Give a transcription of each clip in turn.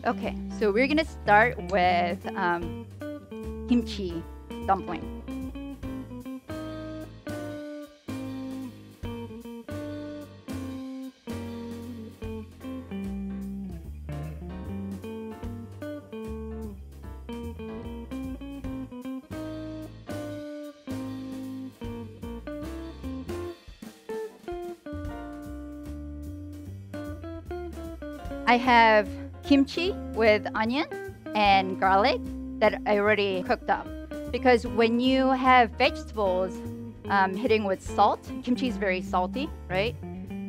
Okay, so we're gonna start with kimchi dumpling. I have kimchi with onion and garlic that I already cooked up. Because when you have vegetables hitting with salt, kimchi is very salty, right?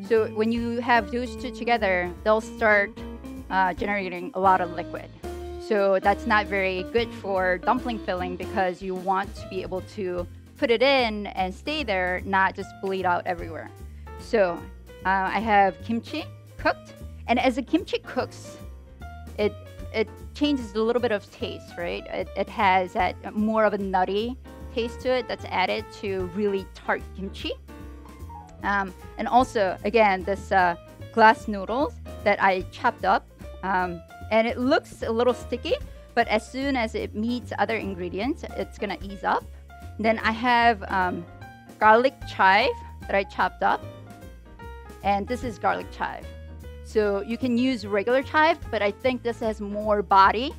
So when you have those two together, they'll start generating a lot of liquid. So that's not very good for dumpling filling because you want to be able to put it in and stay there, not just bleed out everywhere. So I have kimchi cooked. And as the kimchi cooks, it changes a little bit of taste, right? It has that more of a nutty taste to it that's added to really tart kimchi. And also, again, this glass noodles that I chopped up. And it looks a little sticky, but as soon as it meets other ingredients, it's gonna ease up. Then I have garlic chive that I chopped up. And this is garlic chive. So you can use regular chive, but I think this has more body.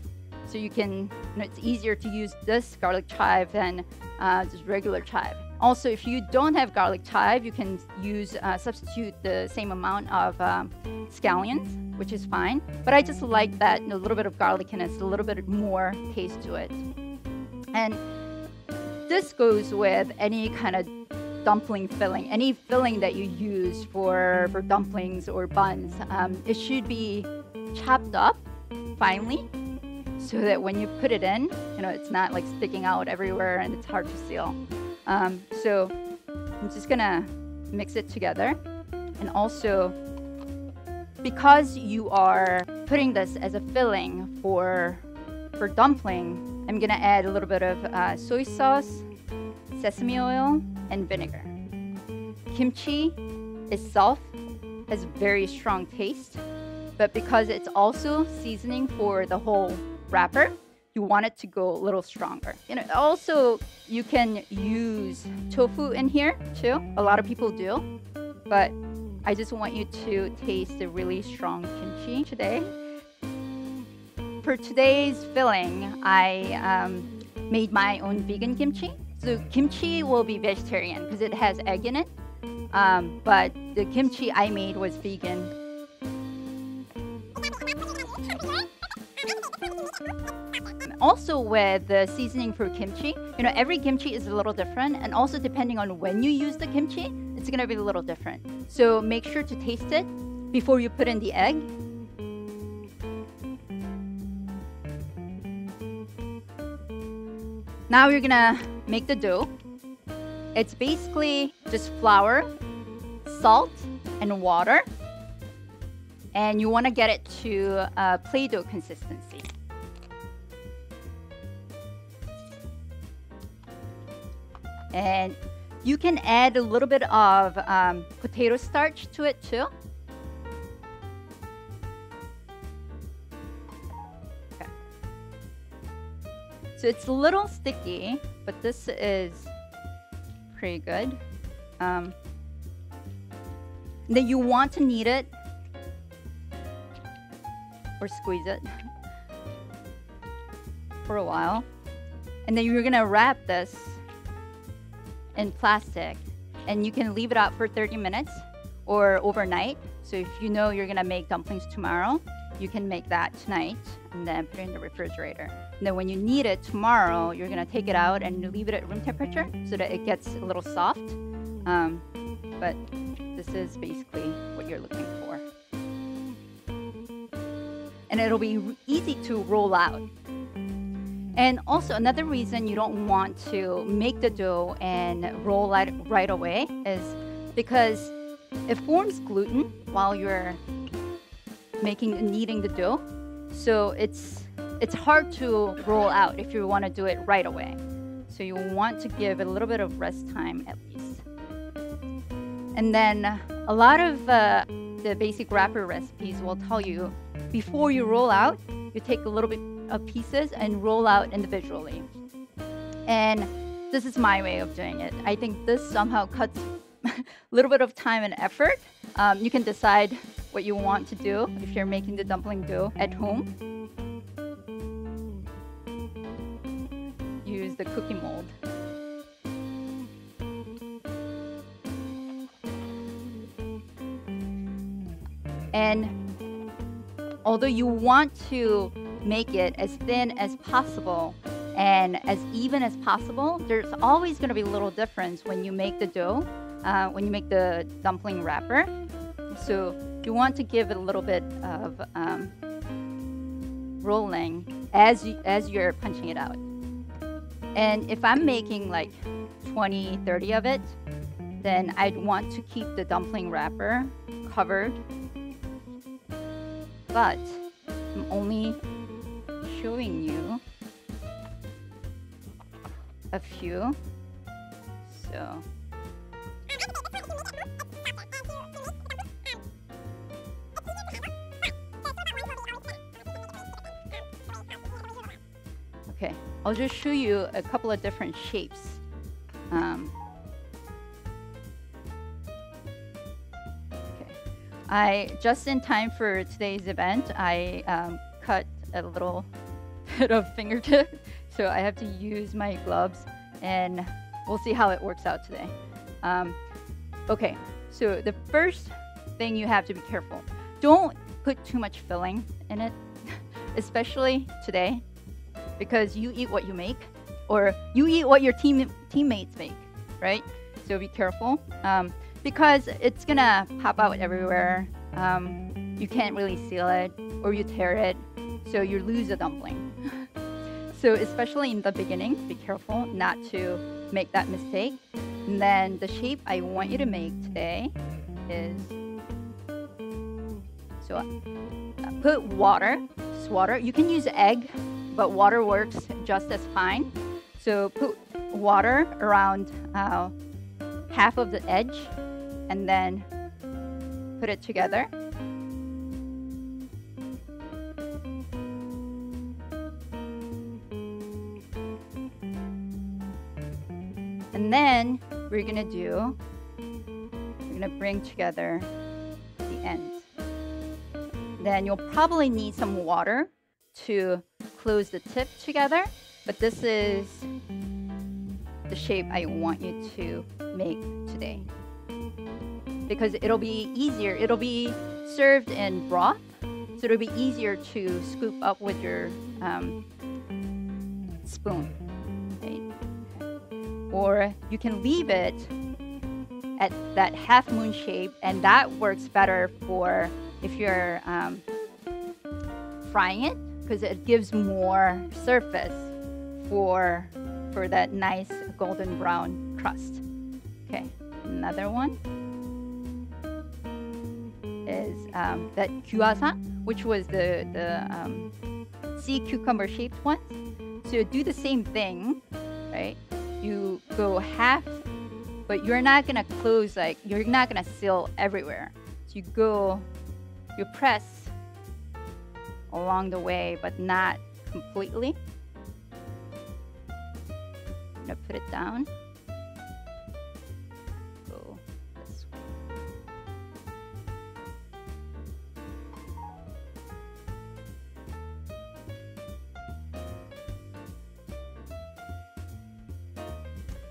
So you can, it's easier to use this garlic chive than just regular chive. Also, if you don't have garlic chive, you can use, substitute the same amount of scallions, which is fine. But I just like that a little bit of garlic and it's a little bit more taste to it. And this goes with any kind of dumpling filling, any filling that you use for dumplings or buns. It should be chopped up finely so that when you put it in, it's not like sticking out everywhere and it's hard to seal. So I'm just gonna mix it together. And also, because you are putting this as a filling for dumpling, I'm gonna add a little bit of soy sauce, sesame oil, and vinegar. Kimchi itself has very strong taste, but because it's also seasoning for the whole wrapper, you want it to go a little stronger. Also you can use tofu in here too. A lot of people do, but I just want you to taste the really strong kimchi today. For today's filling, I made my own vegan kimchi. So kimchi will be vegetarian because it has egg in it, but the kimchi I made was vegan. Also with the seasoning for kimchi, every kimchi is a little different, and also depending on when you use the kimchi, it's gonna be a little different. So make sure to taste it before you put in the egg. Now you're gonna make the dough. It's basically just flour, salt, and water. And you wanna get it to Play-Doh consistency. And you can add a little bit of potato starch to it too. So it's a little sticky, but this is pretty good. Then you want to knead it or squeeze it for a while. And then you're gonna wrap this in plastic, and you can leave it out for 30 minutes or overnight. So if you know you're gonna make dumplings tomorrow, you can make that tonight and then put it in the refrigerator. And then when you need it tomorrow, you're gonna take it out and leave it at room temperature so that it gets a little soft. But this is basically what you're looking for. And it'll be easy to roll out. And also another reason you don't want to make the dough and roll it right away is because it forms gluten while you're kneading the dough. So it's hard to roll out if you want to do it right away. So you want to give it a little bit of rest time at least. And then a lot of the basic wrapper recipes will tell you before you roll out, you take a little bit of pieces and roll out individually. And this is my way of doing it. I think this somehow cuts a little bit of time and effort. You can decide what you want to do if you're making the dumpling dough at home. Use the cookie mold. And although you want to make it as thin as possible and as even as possible, there's always going to be a little difference when you make the dough, when you make the dumpling wrapper. So you want to give it a little bit of rolling as you're punching it out. And if I'm making like 20, 30 of it, then I'd want to keep the dumpling wrapper covered. But I'm only showing you a few. So okay, I'll just show you a couple of different shapes. Just in time for today's event, I cut a little bit of fingertip, so I have to use my gloves, and we'll see how it works out today. Okay, so the first thing you have to be careful. Don't put too much filling in it, especially today, because you eat what you make, or you eat what your teammates make, right? So be careful. Because it's gonna pop out everywhere. You can't really seal it, or you tear it, so you lose a dumpling. So especially in the beginning, be careful not to make that mistake. And then the shape I want you to make today is, so put water, just water. You can use egg, but water works just as fine. So put water around half of the edge, and then put it together. And then we're gonna bring together the ends. Then you'll probably need some water to close the tip together, but this is the shape I want you to make today. Because it'll be easier, it'll be served in broth, so it'll be easier to scoop up with your spoon. Okay. Or you can leave it at that half moon shape, and that works better for if you're frying it, because it gives more surface for that nice golden brown crust. Okay, another one is that gyoza, which was the sea cucumber shaped one. So you do the same thing, right? You go half, but you're not gonna close, like you're not gonna seal everywhere. So you press along the way, but not completely. I'm gonna put it down. Go this way.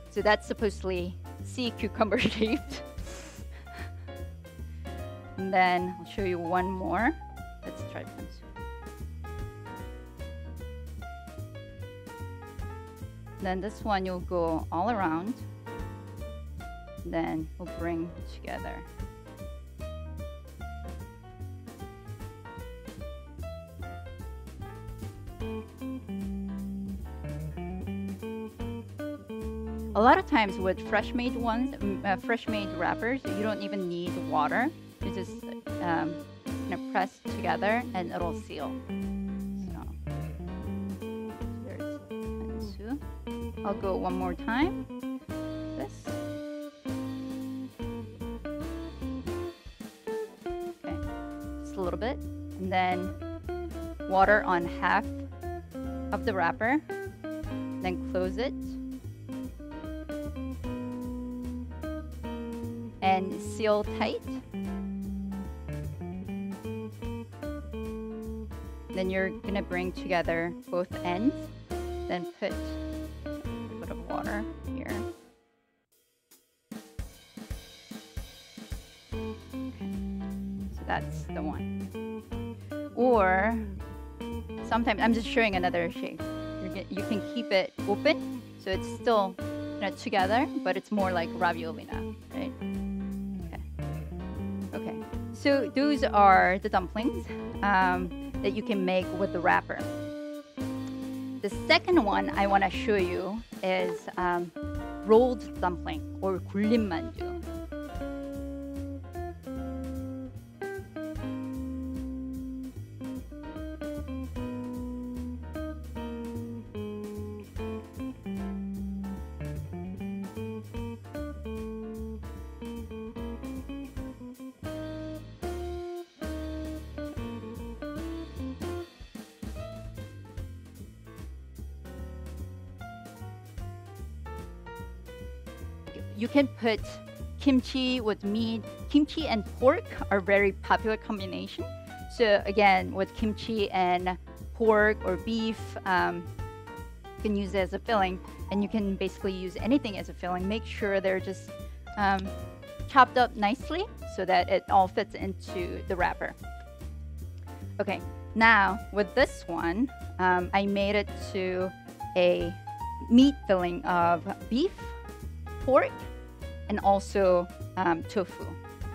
So that's supposedly sea cucumber shaped. And then I'll show you one more. Let's try buns. Then this one you'll go all around. Then we'll bring together. A lot of times with fresh-made ones, fresh-made wrappers, you don't even need water. You just press together and it'll seal. So there's Hansu. I'll go one more time. This. Okay, just a little bit, and then water on half of the wrapper, then close it, and seal tight. Then you're gonna bring together both ends, then put a bit of water here. So that's the one. Or sometimes, I'm just showing another shape. You can keep it open, so it's still together, but it's more like ravioli now, right? Okay. So those are the dumplings that you can make with the wrapper. The second one I want to show you is rolled dumpling or gullim mandoo. You can put kimchi with meat. Kimchi and pork are very popular combination. So again, with kimchi and pork or beef, you can use it as a filling, and you can basically use anything as a filling. Make sure they're just chopped up nicely so that it all fits into the wrapper. Okay, now with this one, I made it to a meat filling of beef, pork, and also tofu.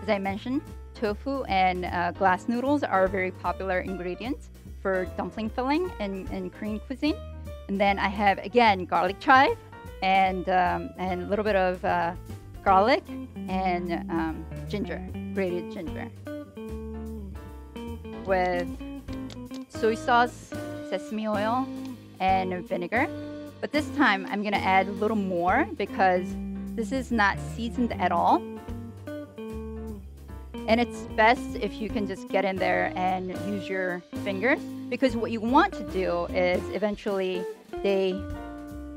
As I mentioned, tofu and glass noodles are very popular ingredients for dumpling filling in Korean cuisine. And then I have, again, garlic chive and a little bit of garlic and ginger, grated ginger, with soy sauce, sesame oil, and vinegar. But this time I'm gonna add a little more because this is not seasoned at all. And it's best if you can just get in there and use your fingers, because what you want to do is eventually they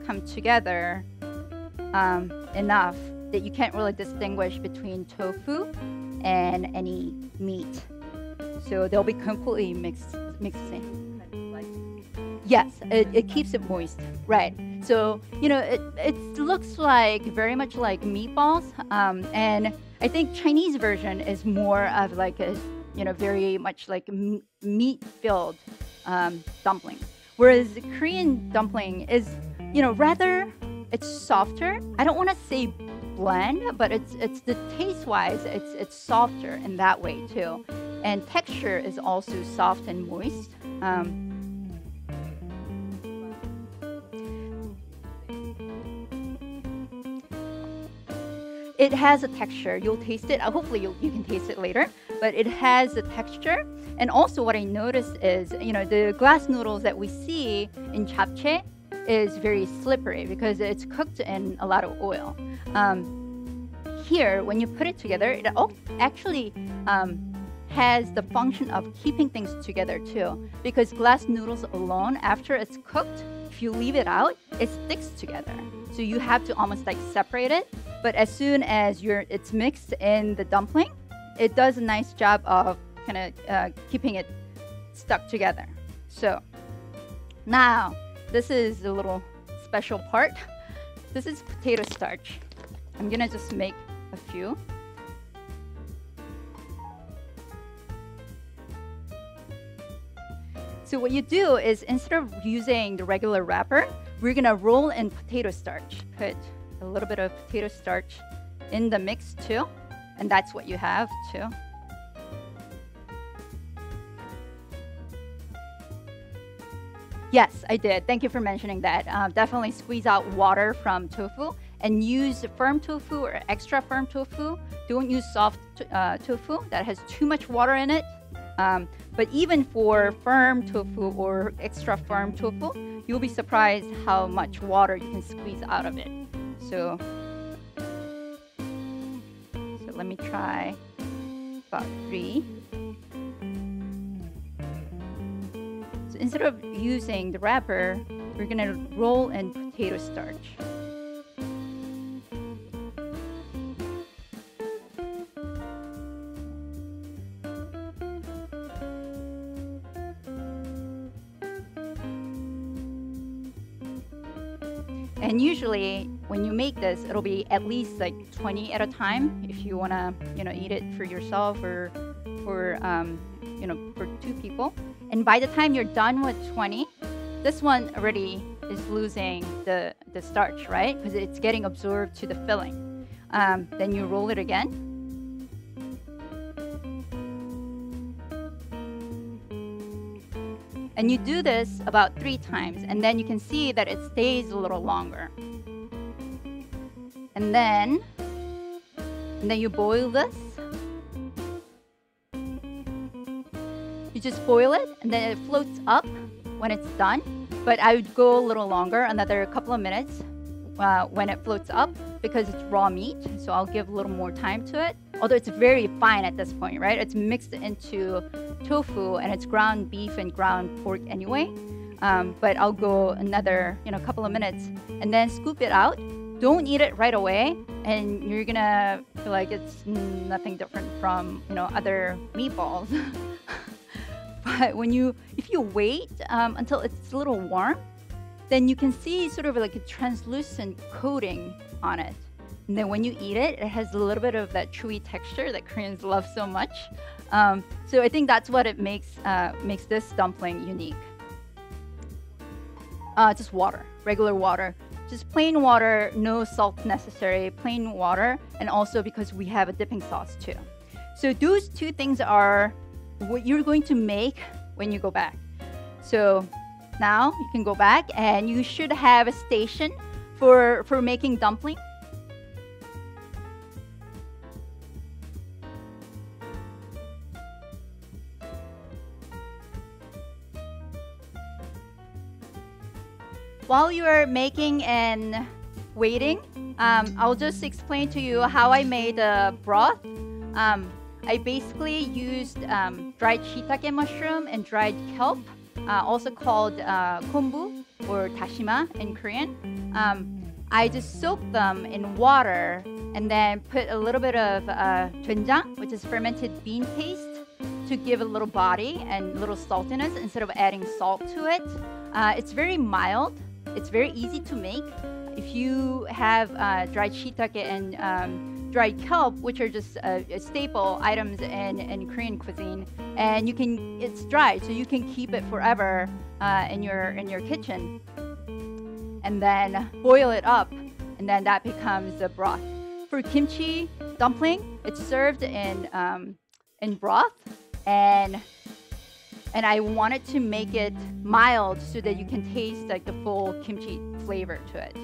come together enough that you can't really distinguish between tofu and any meat. So they'll be completely mixing. Yes, it keeps it moist, right? So it looks like very much like meatballs, and I think Chinese version is more of like a very much like meat-filled dumpling, whereas the Korean dumpling is rather it's softer. I don't want to say bland, but it's the taste-wise it's softer in that way too, and texture is also soft and moist. It has a texture. You'll taste it. Hopefully you can taste it later. But it has a texture. And also what I noticed is, the glass noodles that we see in japchae is very slippery because it's cooked in a lot of oil. Here, when you put it together, it actually has the function of keeping things together too. Because glass noodles alone, after it's cooked, if you leave it out, it sticks together. So you have to almost like separate it. But as soon as it's mixed in the dumpling, it does a nice job of kind of keeping it stuck together. So now this is a little special part. This is potato starch. I'm gonna just make a few. So what you do is, instead of using the regular wrapper, we're gonna roll in potato starch. Put a little bit of potato starch in the mix too, and that's what you have too. Yes, I did. Thank you for mentioning that. Definitely squeeze out water from tofu and use firm tofu or extra firm tofu. Don't use soft tofu that has too much water in it. But even for firm tofu or extra firm tofu, you'll be surprised how much water you can squeeze out of it. So let me try about 3. So instead of using the wrapper, we're gonna roll in potato starch. And usually when you make this, it'll be at least like 20 at a time if you wanna, eat it for yourself or for, for 2 people. And by the time you're done with 20, this one already is losing the starch, right? Because it's getting absorbed to the filling. Then you roll it again. And you do this about 3 times, and then you can see that it stays a little longer. And then you boil this. You just boil it, and then it floats up when it's done. But I would go a little longer, another couple of minutes when it floats up, because it's raw meat, so I'll give a little more time to it. Although it's very fine at this point, right? It's mixed into tofu, and it's ground beef and ground pork anyway. But I'll go another, couple of minutes, and then scoop it out. Don't eat it right away, and you're gonna feel like it's nothing different from, other meatballs. But if you wait until it's a little warm, then you can see sort of like a translucent coating on it. And then when you eat it, it has a little bit of that chewy texture that Koreans love so much. So I think that's what it makes this dumpling unique. Just water, regular water. Just plain water, no salt necessary, plain water, and also because we have a dipping sauce too. So those 2 things are what you're going to make when you go back. So now you can go back, and you should have a station for making dumpling. While you are making and waiting, I'll just explain to you how I made the broth. I basically used dried shiitake mushroom and dried kelp, also called kombu or dashima in Korean. I just soaked them in water and then put a little bit of doenjang, which is fermented bean paste, to give a little body and little saltiness instead of adding salt to it. It's very mild. It's very easy to make. If you have dried shiitake and dried kelp, which are just staple items in Korean cuisine, and it's dry, so you can keep it forever in your kitchen, and then boil it up, and then that becomes the broth. For kimchi dumpling, it's served in broth, and I wanted to make it mild so that you can taste like the full kimchi flavor to it.